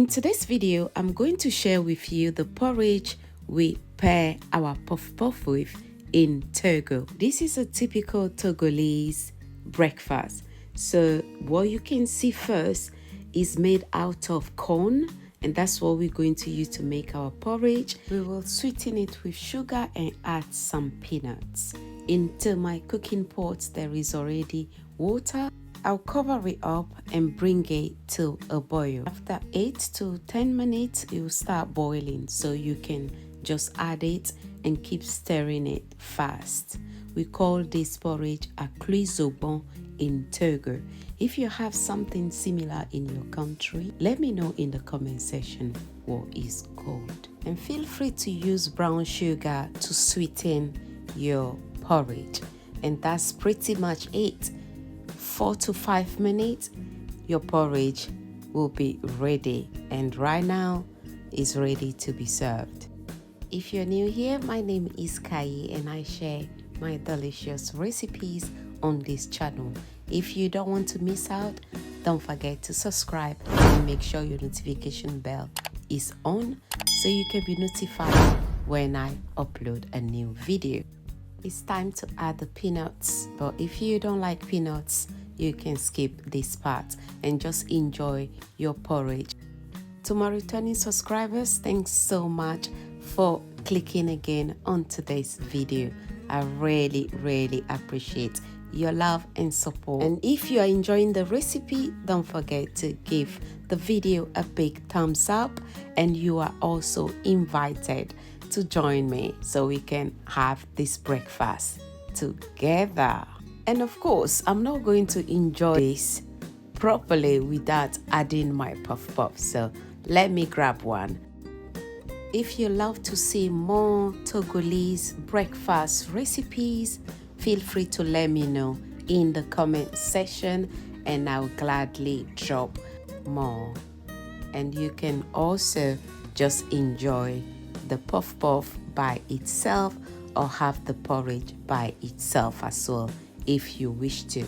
In today's video, I'm going to share with you the porridge we pair our puff puff with in Togo. This is a typical Togolese breakfast. So what you can see first is made out of corn, and that's what we're going to use to make our porridge. We will sweeten it with sugar and add some peanuts. Into my cooking pot, there is already water. I'll cover it up and bring it to a boil. After 8 to 10 minutes, it will start boiling, so you can just add it and keep stirring it fast. We call this porridge Akluzogbon in Togo. If you have something similar in your country, let me know in the comment section what is called. And feel free to use brown sugar to sweeten your porridge. And that's pretty much it. 4 to 5 minutes, your porridge will be ready, and right now it's ready to be served. If you're new here, my name is Kai and I share my delicious recipes on this channel. If you don't want to miss out, don't forget to subscribe and make sure your notification bell is on so you can be notified when I upload a new video. It's time to add the peanuts, but if you don't like peanuts, you can skip this part and just enjoy your porridge. To my returning subscribers, thanks so much for clicking again on today's video. I really appreciate your love and support. And if you are enjoying the recipe, don't forget to give the video a big thumbs up, and you are also invited to join me so we can have this breakfast together. And of course, I'm not going to enjoy this properly without adding my puff puff, so let me grab one. If you love to see more Togolese breakfast recipes, feel free to let me know in the comment section and I'll gladly drop more. And you can also just enjoy the puff puff by itself or have the porridge by itself as well if you wish to.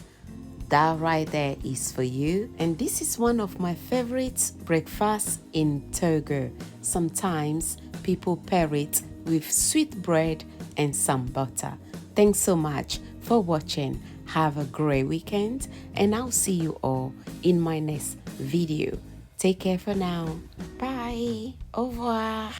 That right there is for you. And this is one of my favorite breakfasts in Togo. Sometimes people pair it with sweet bread and some butter. Thanks so much for watching. Have a great weekend, and I'll see you all in my next video. Take care for now. Bye. Au revoir.